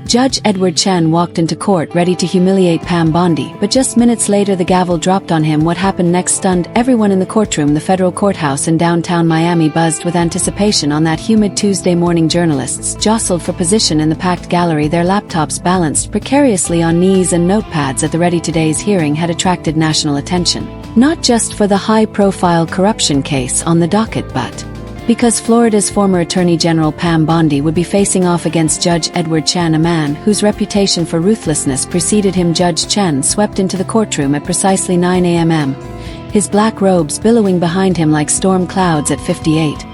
Judge Edward Chen walked into court ready to humiliate Pam Bondi, but just minutes later the gavel dropped on him. What happened next stunned everyone in the courtroom. The federal courthouse in downtown Miami buzzed with anticipation on that humid Tuesday morning. Journalists jostled for position in the packed gallery, their laptops balanced precariously on knees, and notepads at the ready. Today's hearing had attracted national attention, not just for the high-profile corruption case on the docket, but because Florida's former Attorney General Pam Bondi would be facing off against Judge Edward Chen, a man whose reputation for ruthlessness preceded him. Judge Chen swept into the courtroom at precisely 9 a.m., his black robes billowing behind him like storm clouds at 58.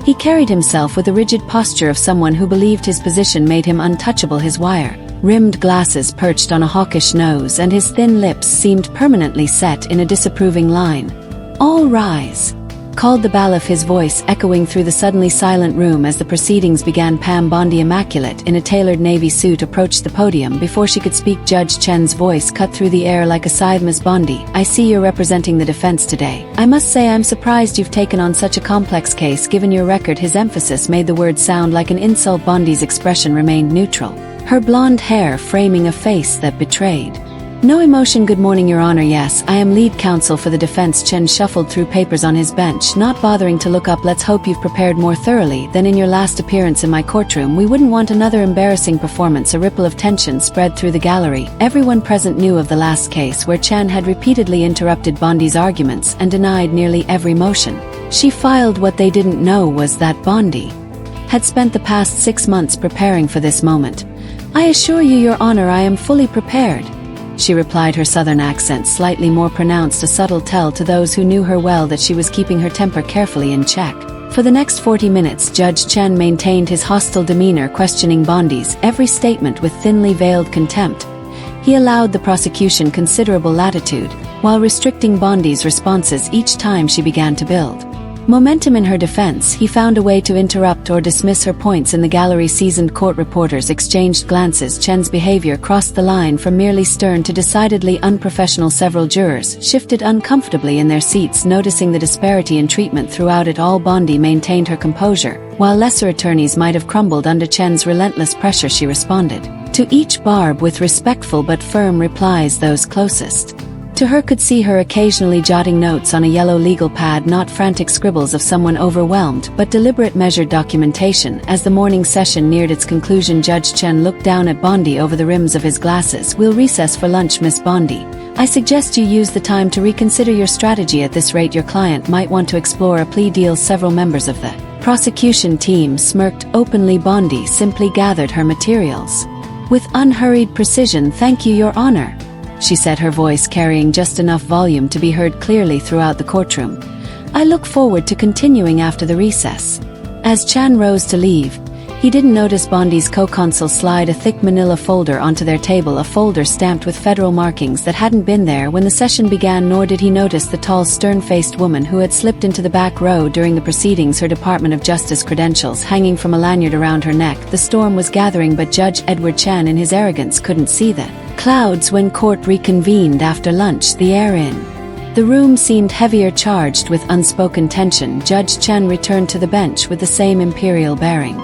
He carried himself with the rigid posture of someone who believed his position made him untouchable. His wire-rimmed glasses perched on a hawkish nose, and his thin lips seemed permanently set in a disapproving line. "All rise," called the bailiff, his voice echoing through the suddenly silent room as the proceedings began. Pam Bondi, immaculate in a tailored navy suit, approached the podium. Before she could speak, Judge Chen's voice cut through the air like a scythe. "Ms. Bondi, I see you're representing the defense today. I must say I'm surprised you've taken on such a complex case given your record." His emphasis made the word sound like an insult. Bondi's expression remained neutral, her blonde hair framing a face that betrayed no emotion. "Good morning, Your Honor. Yes, I am lead counsel for the defense." Chen shuffled through papers on his bench, not bothering to look up. "Let's hope you've prepared more thoroughly than in your last appearance in my courtroom. We wouldn't want another embarrassing performance." A ripple of tension spread through the gallery. Everyone present knew of the last case where Chen had repeatedly interrupted Bondi's arguments and denied nearly every motion she filed. What they didn't know was that Bondi had spent the past 6 months preparing for this moment. "I assure you, Your Honor, I am fully prepared," she replied, her southern accent slightly more pronounced, a subtle tell to those who knew her well that she was keeping her temper carefully in check. For the next 40 minutes, Judge Chen maintained his hostile demeanor, questioning Bondi's every statement with thinly veiled contempt. He allowed the prosecution considerable latitude, while restricting Bondi's responses each time she began to build momentum in her defense. He found a way to interrupt or dismiss her points in the gallery. Seasoned court reporters exchanged glances. Chen's behavior crossed the line from merely stern to decidedly unprofessional. Several jurors shifted uncomfortably in their seats, noticing the disparity in treatment throughout it all. Bondi maintained her composure, while lesser attorneys might have crumbled under Chen's relentless pressure. She responded to each barb with respectful but firm replies. Those closest to her could see her occasionally jotting notes on a yellow legal pad, not frantic scribbles of someone overwhelmed, but deliberate, measured documentation. As the morning session neared its conclusion, Judge Chen looked down at Bondi over the rims of his glasses. "We'll recess for lunch, Miss Bondi. I suggest you use the time to reconsider your strategy. At this rate, your client might want to explore a plea deal." Several members of the prosecution team smirked openly. Bondi simply gathered her materials with unhurried precision. "Thank you, Your Honor," she said, her voice carrying just enough volume to be heard clearly throughout the courtroom. "I look forward to continuing after the recess." As Chan rose to leave, he didn't notice Bondi's co-counsel slide a thick manila folder onto their table, a folder stamped with federal markings that hadn't been there when the session began. Nor did he notice the tall, stern-faced woman who had slipped into the back row during the proceedings, her Department of Justice credentials hanging from a lanyard around her neck. The storm was gathering, but Judge Edward Chen, in his arrogance, couldn't see the clouds when court reconvened after lunch. The air in the room seemed heavier, charged with unspoken tension. Judge Chen returned to the bench with the same imperial bearing,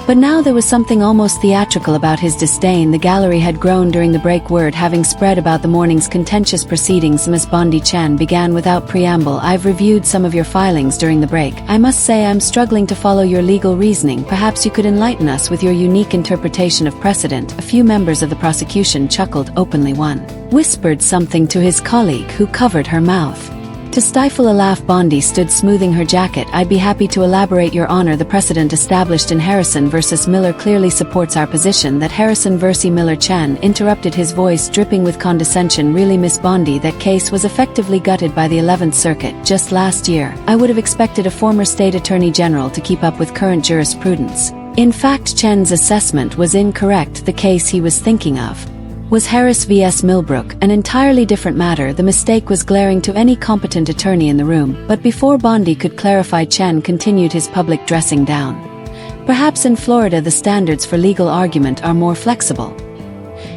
but now there was something almost theatrical about his disdain. The gallery had grown during the break, word having spread about the morning's contentious proceedings. "Ms. Bondi," Chen began without preamble, "I've reviewed some of your filings during the break. I must say I'm struggling to follow your legal reasoning. Perhaps you could enlighten us with your unique interpretation of precedent." A few members of the prosecution chuckled openly. One whispered something to his colleague, who covered her mouth to stifle a laugh. Bondi stood smoothing her jacket. "I'd be happy to elaborate, Your Honor. The precedent established in Harrison versus Miller clearly supports our position that Harrison versus Miller." Chan interrupted, his voice dripping with condescension. "Really, Miss Bondi, that case was effectively gutted by the 11th Circuit just last year. I would have expected a former state attorney general to keep up with current jurisprudence." In fact, Chen's assessment was incorrect. The case he was thinking of was Harris vs. Millbrook, an entirely different matter. The mistake was glaring to any competent attorney in the room. But before Bondi could clarify, Chen continued his public dressing down. "Perhaps in Florida the standards for legal argument are more flexible,"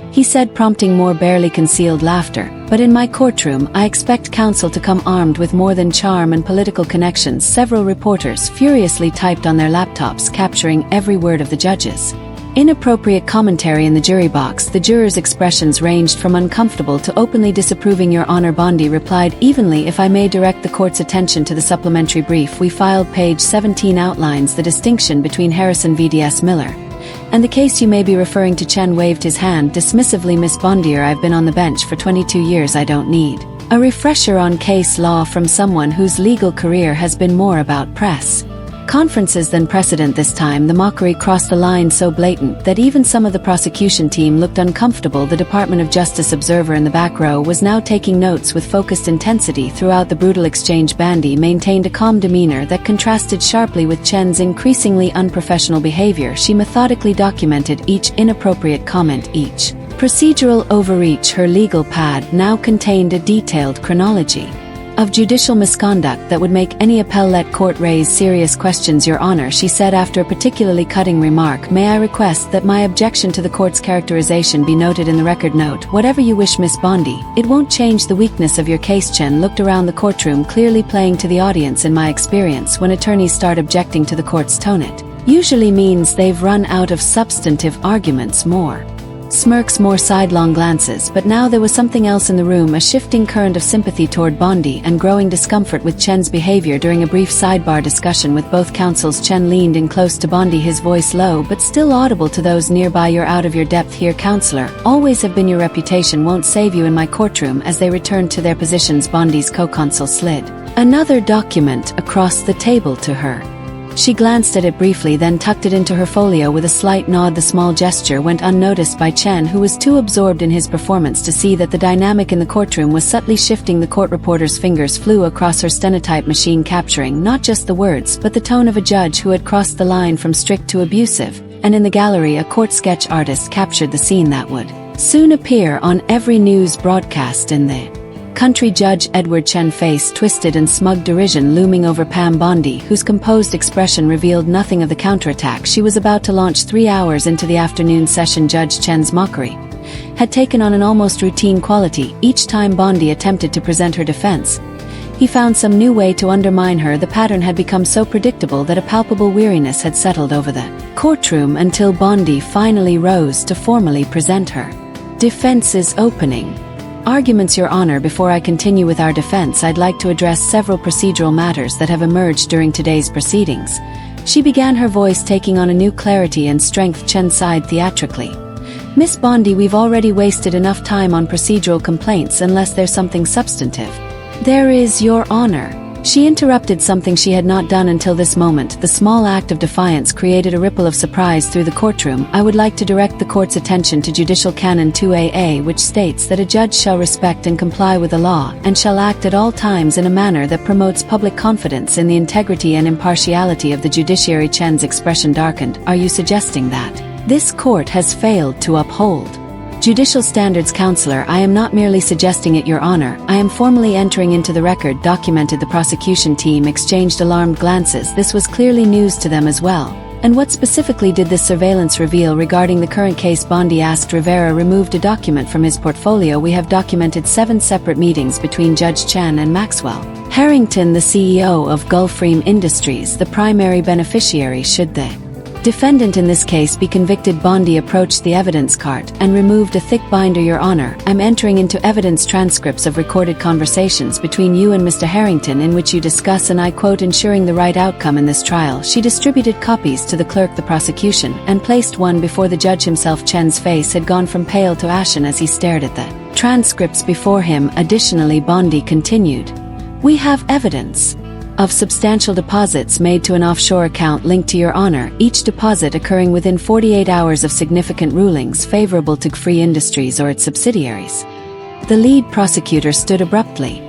he said, prompting more barely concealed laughter. "But in my courtroom, I expect counsel to come armed with more than charm and political connections." Several reporters furiously typed on their laptops, capturing every word of the judge's Inappropriate commentary in the jury box. The jurors' expressions ranged from uncomfortable to openly disapproving. Your Honor, Bondi replied evenly. If I may direct the court's attention to the supplementary brief we filed, page 17 outlines the distinction between Harrison v.D.S. Miller and the case you may be referring to. Chen waved his hand dismissively. Miss Bondi, I've been on the bench for 22 years. I don't need a refresher on case law from someone whose legal career has been more about press conferences than precedent. This time the mockery crossed the line so blatant that even some of the prosecution team looked uncomfortable. The Department of Justice observer in the back row was now taking notes with focused intensity throughout the brutal exchange. Bondi maintained a calm demeanor that contrasted sharply with Chen's increasingly unprofessional behavior. She methodically documented each inappropriate comment, each procedural overreach. Her legal pad now contained a detailed chronology of judicial misconduct that would make any appellate court raise serious questions. Your Honor, she said after a particularly cutting remark, may I request that my objection to the court's characterization be noted in the record. Note whatever you wish, Miss Bondi. It won't change the weakness of your case. Chen looked around the courtroom, clearly playing to the audience. In my experience, when attorneys start objecting to the court's tone, it usually means they've run out of substantive arguments. More smirks, more sidelong glances, but now there was something else in the room, a shifting current of sympathy toward Bondi and growing discomfort with Chen's behavior. During a brief sidebar discussion with both counsels, Chen leaned in close to Bondi, his voice low but still audible to those nearby. You're out of your depth here, counselor. Always have been. Your reputation won't save you in my courtroom. As they returned to their positions, Bondi's co-counsel slid another document across the table to her. She glanced at it briefly, then tucked it into her folio with a slight nod. The small gesture went unnoticed by Chen, who was too absorbed in his performance to see that the dynamic in the courtroom was subtly shifting. The court reporter's fingers flew across her stenotype machine, capturing not just the words but the tone of a judge who had crossed the line from strict to abusive. And in the gallery, a court sketch artist captured the scene that would soon appear on every news broadcast in the country. Judge Edward Chen, face twisted and smug derision looming over Pam Bondi, whose composed expression revealed nothing of the counterattack she was about to launch. 3 hours into the afternoon session, Judge Chen's mockery had taken on an almost routine quality. Each time Bondi attempted to present her defense, he found some new way to undermine her. The pattern had become so predictable that a palpable weariness had settled over the courtroom until Bondi finally rose to formally present her defense's opening arguments. Your Honor, before I continue with our defense, I'd like to address several procedural matters that have emerged during today's proceedings. She began, her voice taking on a new clarity and strength. Chen sighed theatrically. Miss Bondi, we've already wasted enough time on procedural complaints unless there's something substantive. There is, Your Honor. She interrupted, something she had not done until this moment. The small act of defiance created a ripple of surprise through the courtroom. I would like to direct the court's attention to Judicial Canon 2AA, which states that a judge shall respect and comply with the law, and shall act at all times in a manner that promotes public confidence in the integrity and impartiality of the judiciary. Chen's expression darkened. Are you suggesting that this court has failed to uphold judicial standards? Counselor, I am not merely suggesting it, Your Honor. I am formally entering into the record, documented. The prosecution team exchanged alarmed glances. This was clearly news to them as well. And what specifically did this surveillance reveal regarding the current case? Bondi asked. Rivera removed a document from his portfolio. We have documented 7 separate meetings between Judge Chen and Maxwell Harrington, the CEO of Gulfstream Industries, the primary beneficiary should the defendant in this case be convicted. Bondi approached the evidence cart and removed a thick binder. Your Honor, I'm entering into evidence transcripts of recorded conversations between you and Mr. Harrington in which you discuss, and I quote, ensuring the right outcome in this trial. She distributed copies to the clerk, the prosecution, and placed one before the judge himself. Chen's face had gone from pale to ashen as he stared at the transcripts before him. Additionally, Bondi continued, we have evidence of substantial deposits made to an offshore account linked to Your Honor, each deposit occurring within 48 hours of significant rulings favorable to Free Industries or its subsidiaries. The lead prosecutor stood abruptly.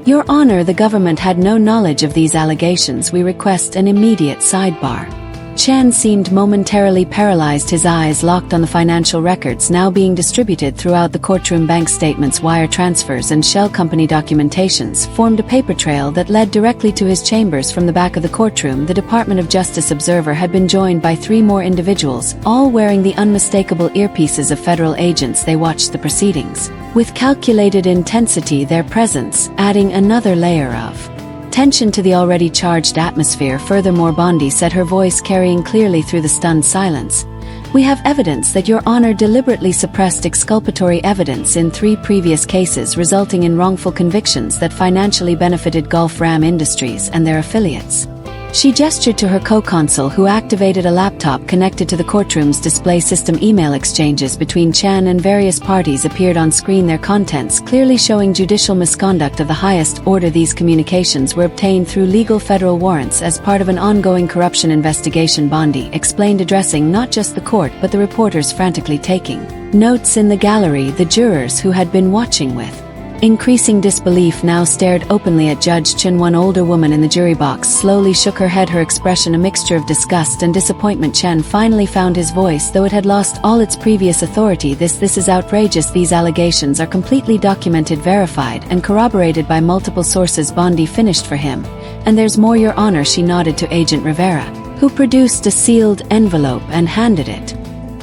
Your Honor, the government had no knowledge of these allegations. We request an immediate sidebar. Chen seemed momentarily paralyzed, his eyes locked on the financial records now being distributed throughout the courtroom. Bank statements, wire transfers, and shell company documentations formed a paper trail that led directly to his chambers. From the back of the courtroom, the Department of Justice observer had been joined by 3 more individuals, all wearing the unmistakable earpieces of federal agents. They watched the proceedings with calculated intensity, their presence adding another layer of tension to the already charged atmosphere. Furthermore, Bondi said, her voice carrying clearly through the stunned silence, We have evidence that Your Honor deliberately suppressed exculpatory evidence in 3 previous cases, resulting in wrongful convictions that financially benefited Gulf Ram Industries and their affiliates. She gestured to her co-counsel, who activated a laptop connected to the courtroom's display system. Email exchanges between Chen and various parties appeared on screen, their contents clearly showing judicial misconduct of the highest order. These communications were obtained through legal federal warrants as part of an ongoing corruption investigation, Bondi explained, addressing not just the court but the reporters frantically taking notes in the gallery. The jurors, who had been watching with increasing disbelief, now stared openly at Judge Chen. One older woman in the jury box slowly shook her head, her expression a mixture of disgust and disappointment. Chen finally found his voice, though it had lost all its previous authority. This is outrageous. These allegations are completely documented, verified, and corroborated by multiple sources, Bondi finished for him. And there's more, Your Honor. She nodded to Agent Rivera, who produced a sealed envelope and handed it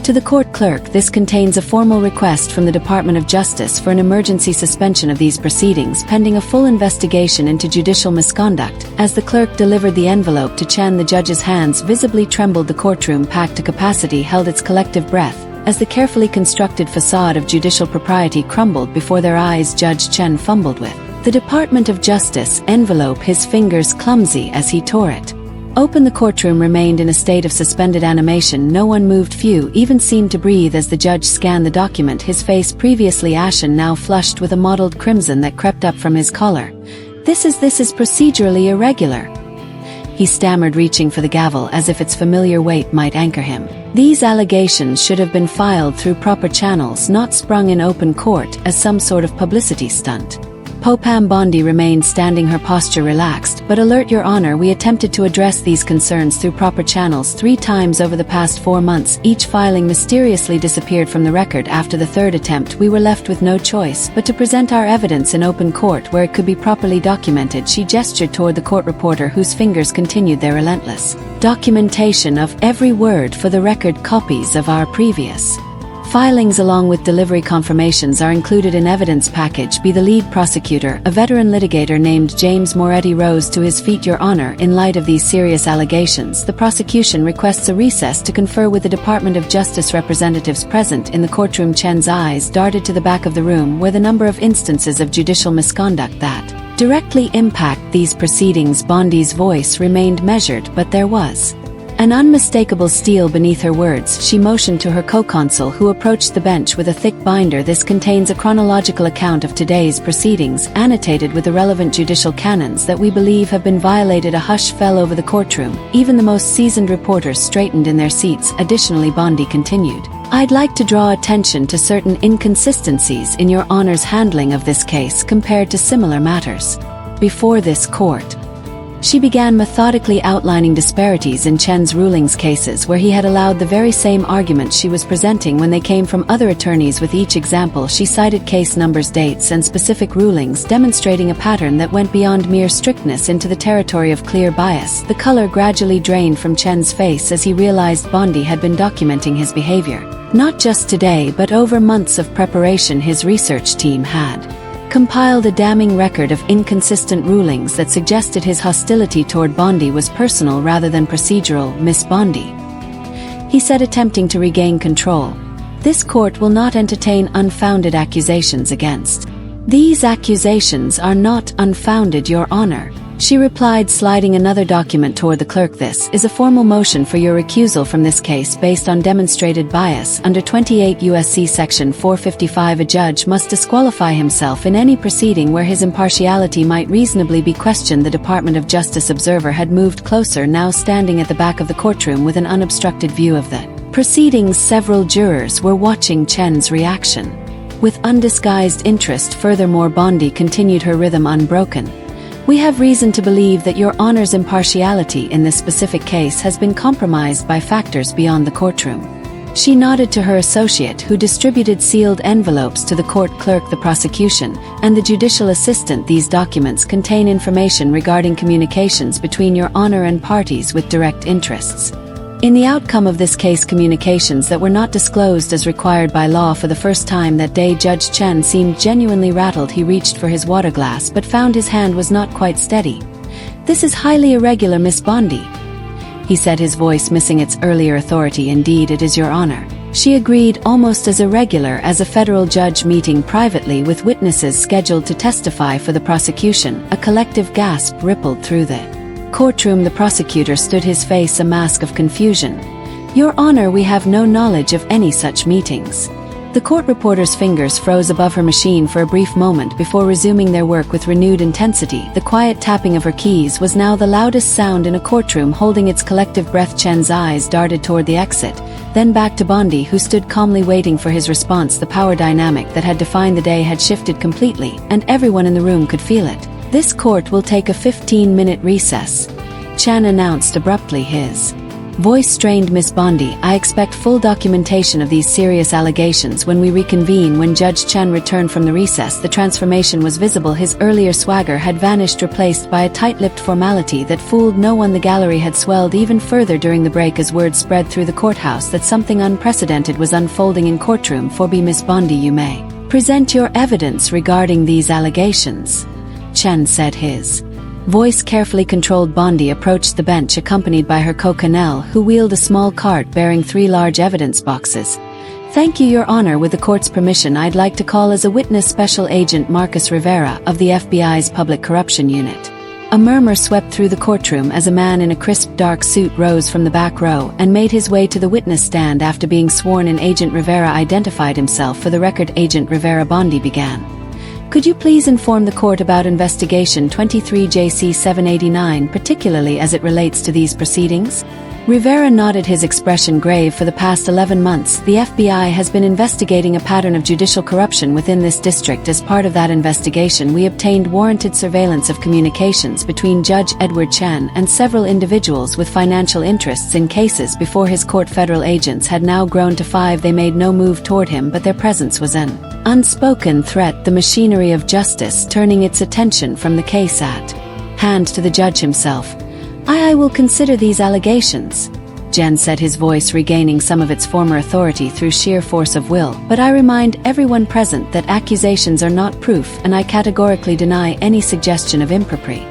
to the court clerk. This contains a formal request from the Department of Justice for an emergency suspension of these proceedings pending a full investigation into judicial misconduct. As the clerk delivered the envelope to Chen, the judge's hands visibly trembled. The courtroom, packed to capacity, held its collective breath as the carefully constructed facade of judicial propriety crumbled before their eyes. Judge Chen fumbled with the Department of Justice envelope, his fingers clumsy as he tore it open. The courtroom remained in a state of suspended animation. No one moved, few even seemed to breathe as the judge scanned the document, his face, previously ashen, now flushed with a mottled crimson that crept up from his collar. This is procedurally irregular," he stammered, reaching for the gavel as if its familiar weight might anchor him. "These allegations should have been filed through proper channels, not sprung in open court as some sort of publicity stunt." Pam Bondi remained standing, her posture relaxed but alert. "Your Honor, we attempted to address these concerns through proper channels 3 times over the past 4 months. Each filing mysteriously disappeared from the record. After the 3rd attempt, we were left with no choice but to present our evidence in open court where it could be properly documented." She gestured toward the court reporter, whose fingers continued their relentless documentation of every word. "For the record, copies of our previous filings along with delivery confirmations are included in evidence package B." The lead prosecutor, a veteran litigator named James Moretti, rose to his feet. "Your Honor, in light of these serious allegations, the prosecution requests a recess to confer with the Department of Justice representatives present in the courtroom." Chen's eyes darted to the back of the room, where the number of instances of judicial misconduct that directly impact these proceedings. Bondi's voice remained measured, but there was an unmistakable steel beneath her words. She motioned to her co-counsel, who approached the bench with a thick binder. "This contains a chronological account of today's proceedings, annotated with the relevant judicial canons that we believe have been violated." A hush fell over the courtroom. Even the most seasoned reporters straightened in their seats. "Additionally," Bondi continued, "I'd like to draw attention to certain inconsistencies in Your Honor's handling of this case compared to similar matters before this court." She began methodically outlining disparities in Chen's rulings cases where he had allowed the very same arguments she was presenting when they came from other attorneys. With each example, she cited case numbers, dates, and specific rulings, demonstrating a pattern that went beyond mere strictness into the territory of clear bias. The color gradually drained from Chen's face as he realized Bondi had been documenting his behavior, not just today but over months of preparation. His research team had compiled a damning record of inconsistent rulings that suggested his hostility toward Bondi was personal rather than procedural. "Miss Bondi," he said, attempting to regain control, "this court will not entertain unfounded accusations against." "These accusations are not unfounded, Your Honor," she replied, sliding another document toward the clerk. "This is a formal motion for your recusal from this case based on demonstrated bias. Under 28 U.S.C. Section 455, a judge must disqualify himself in any proceeding where his impartiality might reasonably be questioned." The Department of Justice observer had moved closer, now standing at the back of the courtroom with an unobstructed view of the proceedings. Several jurors were watching Chen's reaction with undisguised interest. Furthermore, Bondi continued, her rhythm unbroken, "We have reason to believe that Your Honor's impartiality in this specific case has been compromised by factors beyond the courtroom." She nodded to her associate, who distributed sealed envelopes to the court clerk, the prosecution, and the judicial assistant. "These documents contain information regarding communications between Your Honor and parties with direct interests in the outcome of this case, communications that were not disclosed as required by law." For the first time that day, Judge Chen seemed genuinely rattled. He reached for his water glass but found his hand was not quite steady. "This is highly irregular, Miss Bondi," he said, his voice missing its earlier authority. Indeed, it is, Your Honor. She agreed, almost as irregular as a federal judge meeting privately with witnesses scheduled to testify for the prosecution. A collective gasp rippled through the courtroom. The prosecutor stood, his face a mask of confusion. Your Honor, we have no knowledge of any such meetings. The court reporter's fingers froze above her machine for a brief moment before resuming their work with renewed intensity. The quiet tapping of her keys was now the loudest sound in a courtroom holding its collective breath. Chen's eyes darted toward the exit, then back to Bondi, who stood calmly waiting for his response. The power dynamic that had defined the day had shifted completely, and everyone in the room could feel it. This court will take a 15-minute recess, Chen announced abruptly, his voice strained. Miss Bondi, I expect full documentation of these serious allegations when we reconvene. When Judge Chen returned from the recess, the transformation was visible. His earlier swagger had vanished, replaced by a tight-lipped formality that fooled no one. The gallery had swelled even further during the break as word spread through the courthouse that something unprecedented was unfolding in courtroom 4B. Miss Bondi, you may present your evidence regarding these allegations, Chen said, his voice carefully controlled. Bondi approached the bench accompanied by her co-colonel, who wheeled a small cart bearing 3 large evidence boxes. Thank you, Your Honor. With the court's permission, I'd like to call as a witness Special Agent Marcus Rivera of the FBI's Public Corruption Unit. A murmur swept through the courtroom as a man in a crisp dark suit rose from the back row and made his way to the witness stand. After being sworn in, Agent Rivera identified himself. For the record, Agent Rivera. Bondi began. Could you please inform the court about Investigation 23 JC 789, particularly as it relates to these proceedings? Rivera nodded, his expression grave. For the past 11 months, the FBI has been investigating a pattern of judicial corruption within this district. As part of that investigation, we obtained warranted surveillance of communications between Judge Edward Chen and several individuals with financial interests in cases before his court. Federal agents had now grown to 5. They made no move toward him, but their presence was an unspoken threat. The machinery of justice turning its attention from the case at hand to the judge himself. I will consider these allegations, Chen said, his voice regaining some of its former authority through sheer force of will. But I remind everyone present that accusations are not proof, and I categorically deny any suggestion of impropriety.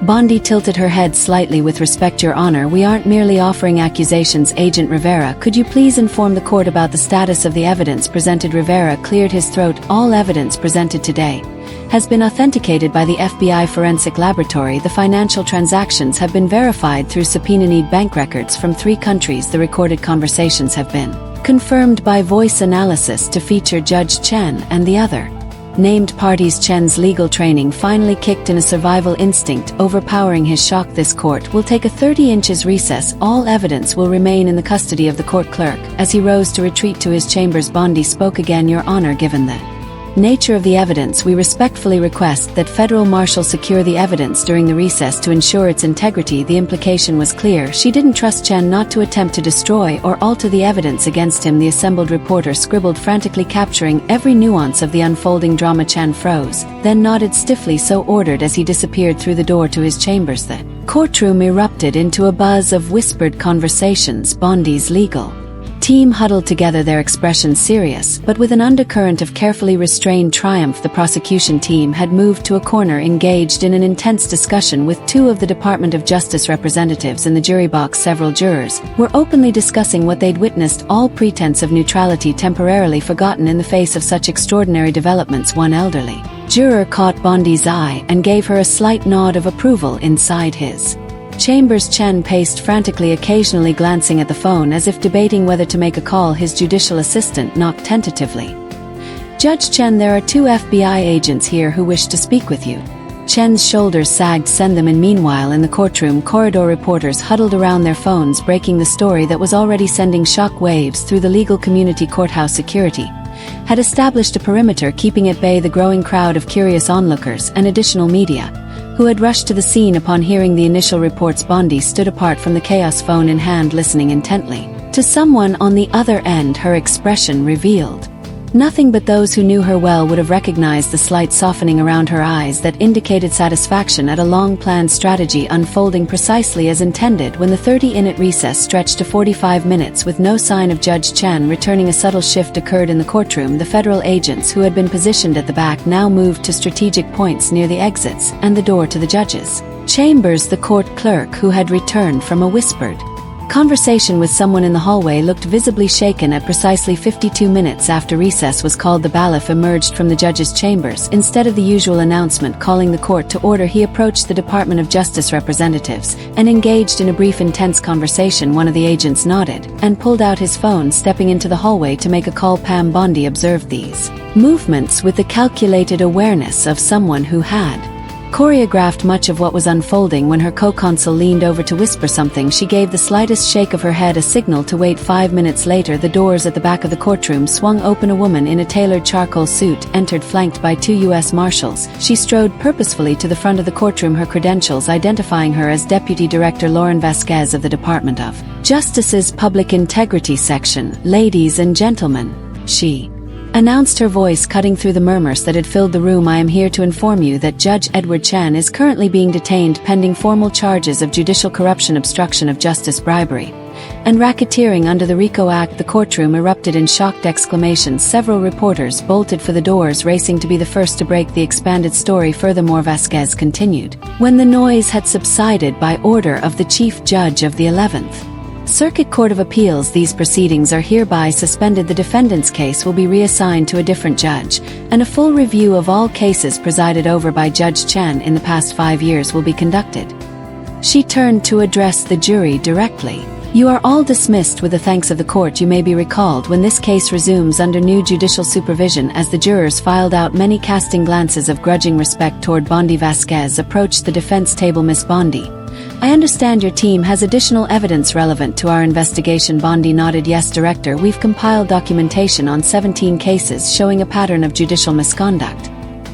Bondi tilted her head slightly. With respect, Your Honor, we aren't merely offering accusations. Agent Rivera, could you please inform the court about the status of the evidence presented? Rivera cleared his throat. All evidence presented today has been authenticated by the FBI Forensic Laboratory. The financial transactions have been verified through subpoenaed bank records from 3 countries. The recorded conversations have been confirmed by voice analysis to feature Judge Chen and the other named parties. Chen's legal training finally kicked in, a survival instinct overpowering his shock. This court will take a 30-inch recess. All evidence will remain in the custody of the court clerk. As he rose to retreat to his chambers, Bondi spoke again. Your Honor, given the nature of the evidence, we respectfully request that federal marshals secure the evidence during the recess to ensure its integrity. The implication was clear. She didn't trust Chen not to attempt to destroy or alter the evidence against him. The assembled reporter scribbled frantically, capturing every nuance of the unfolding drama. Chen froze, then nodded stiffly, so ordered. As he disappeared through the door to his chambers, the courtroom erupted into a buzz of whispered conversations. Bondi's legal team huddled together, their expressions serious, but with an undercurrent of carefully restrained triumph. The prosecution team had moved to a corner, engaged in an intense discussion with 2 of the Department of Justice representatives. In the jury box, several jurors were openly discussing what they'd witnessed, all pretense of neutrality temporarily forgotten in the face of such extraordinary developments. One elderly juror caught Bondi's eye and gave her a slight nod of approval. Inside his chambers, Chen paced frantically, occasionally glancing at the phone as if debating whether to make a call. His judicial assistant knocked tentatively. Judge Chen, there are 2 FBI agents here who wish to speak with you. Chen's shoulders sagged. Send them in. Meanwhile, in the courtroom corridor, reporters huddled around their phones, breaking the story that was already sending shock waves through the legal community. Courthouse security had established a perimeter, keeping at bay the growing crowd of curious onlookers and additional media who had rushed to the scene upon hearing the initial reports. Bondi stood apart from the chaos, phone in hand, listening intently to someone on the other end. Her expression revealed nothing, but those who knew her well would have recognized the slight softening around her eyes that indicated satisfaction at a long-planned strategy unfolding precisely as intended. When the 30-minute recess stretched to 45 minutes with no sign of Judge Chen returning, a subtle shift occurred in the courtroom. The federal agents who had been positioned at the back now moved to strategic points near the exits and the door to the judge's chambers. The court clerk, who had returned from a whispered Conversation with someone in the hallway looked visibly shaken at precisely 52 minutes after recess was called. The bailiff emerged from the judge's chambers. Instead of the usual announcement calling the court to order, he approached the Department of Justice representatives and engaged in a brief intense conversation. One of the agents nodded and pulled out his phone, stepping into the hallway to make a call. Pam Bondi observed these movements with the calculated awareness of someone who had choreographed much of what was unfolding. When her co-consul leaned over to whisper something, she gave the slightest shake of her head, a signal to wait. 5 minutes later, the doors at the back of the courtroom swung open. A woman in a tailored charcoal suit entered, flanked by 2 U.S. Marshals. She strode purposefully to the front of the courtroom, her credentials identifying her as Deputy Director Lauren Vasquez of the Department of Justice's Public Integrity Section. "Ladies and gentlemen," she announced, her voice cutting through the murmurs that had filled the room, "I am here to inform you that Judge Edward Chen is currently being detained pending formal charges of judicial corruption, obstruction of justice, bribery, and racketeering under the RICO Act." The courtroom erupted in shocked exclamations. Several reporters bolted for the doors, racing to be the first to break the expanded story. Furthermore, Vasquez continued, "When the noise had subsided, by order of the Chief Judge of the 11th Circuit Court of Appeals, these proceedings are hereby suspended. The defendant's case will be reassigned to a different judge, and a full review of all cases presided over by Judge Chen in the past 5 years will be conducted." She turned to address the jury directly. "You are all dismissed with the thanks of the court. You may be recalled when this case resumes under new judicial supervision." As the jurors filed out, many casting glances of grudging respect toward Bondi, Vasquez approached the defense table. "Miss Bondi, I understand your team has additional evidence relevant to our investigation." Bondi nodded. "Yes, Director, we've compiled documentation on 17 cases showing a pattern of judicial misconduct.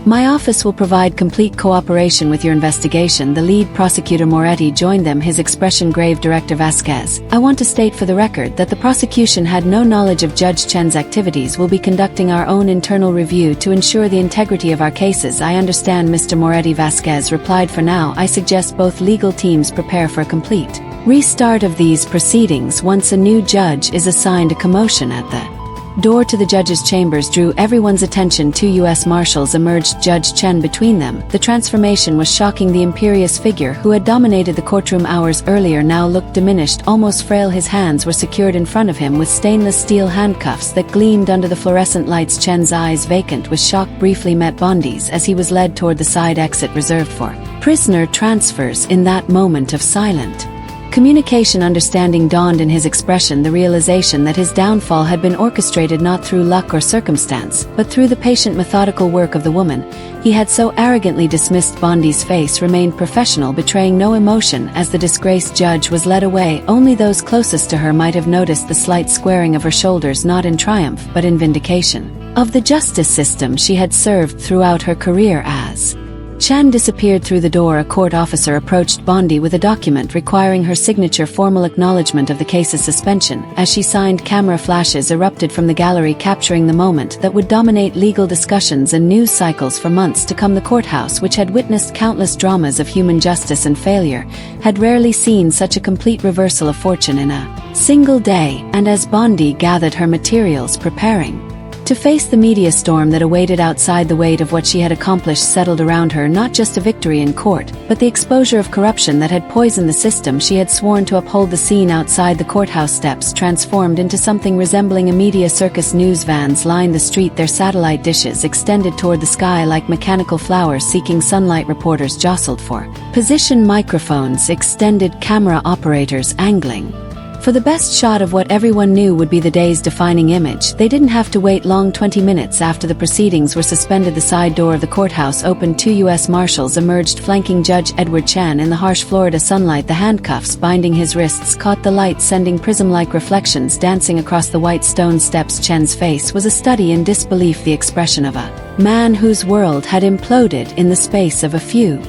My office will provide complete cooperation with your investigation." The lead prosecutor Moretti joined them, his expression grave. "Director Vasquez, I want to state for the record that the prosecution had no knowledge of Judge Chen's activities. We'll be conducting our own internal review to ensure the integrity of our cases." "I understand, Mr. Moretti," Vasquez replied. "For now, I suggest both legal teams prepare for a complete restart of these proceedings once a new judge is assigned." A commotion at the door to the judge's chambers drew everyone's attention. 2 U.S. Marshals emerged, Judge Chen between them. The transformation was shocking. The imperious figure who had dominated the courtroom hours earlier now looked diminished, almost frail. His hands were secured in front of him with stainless steel handcuffs that gleamed under the fluorescent lights. Chen's eyes, vacant with shock, briefly met Bondi's as he was led toward the side exit reserved for prisoner transfers. In that moment of silent communication, understanding dawned in his expression, the realization that his downfall had been orchestrated not through luck or circumstance, but through the patient, methodical work of the woman he had so arrogantly dismissed. Bondi's face remained professional, betraying no emotion as the disgraced judge was led away. Only those closest to her might have noticed the slight squaring of her shoulders, not in triumph, but in vindication of the justice system she had served throughout her career. As Chen disappeared through the door, a court officer approached Bondi with a document requiring her signature, formal acknowledgement of the case's suspension. As she signed, camera flashes erupted from the gallery, capturing the moment that would dominate legal discussions and news cycles for months to come. The courthouse, which had witnessed countless dramas of human justice and failure, had rarely seen such a complete reversal of fortune in a single day. And as Bondi gathered her materials, preparing to face the media storm that awaited outside, the weight of what she had accomplished settled around her. Not just a victory in court, but the exposure of corruption that had poisoned the system she had sworn to uphold. The scene outside the courthouse steps transformed into something resembling a media circus. News vans lined the street, their satellite dishes extended toward the sky like mechanical flowers seeking sunlight. Reporters jostled for position, microphones extended, camera operators angling for the best shot of what everyone knew would be the day's defining image. They didn't have to wait long. 20 minutes after the proceedings were suspended, the side door of the courthouse opened. 2 U.S. Marshals emerged, flanking Judge Edward Chen. In the harsh Florida sunlight, the handcuffs binding his wrists caught the light, sending prism-like reflections dancing across the white stone steps. Chen's face was a study in disbelief, the expression of a man whose world had imploded in the space of a few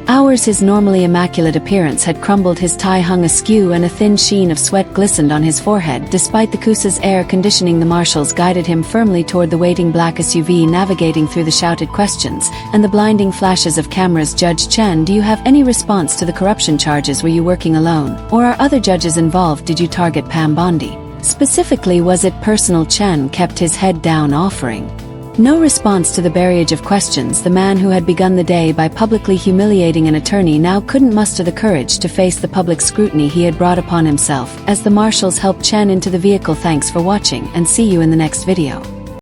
hours. His normally immaculate appearance had crumbled, his tie hung askew and a thin sheen of sweat glistened on his forehead. Despite the CUSA's air conditioning, the marshals guided him firmly toward the waiting black SUV, navigating through the shouted questions and the blinding flashes of cameras. "Judge Chen, do you have any response to the corruption charges? Were you working alone, or are other judges involved? Did you target Pam Bondi specifically? Was it personal?" Chen kept his head down, offering No response to the barrage of questions. The man who had begun the day by publicly humiliating an attorney now couldn't muster the courage to face the public scrutiny he had brought upon himself. As the marshals helped Chen into the vehicle, thanks for watching and see you in the next video.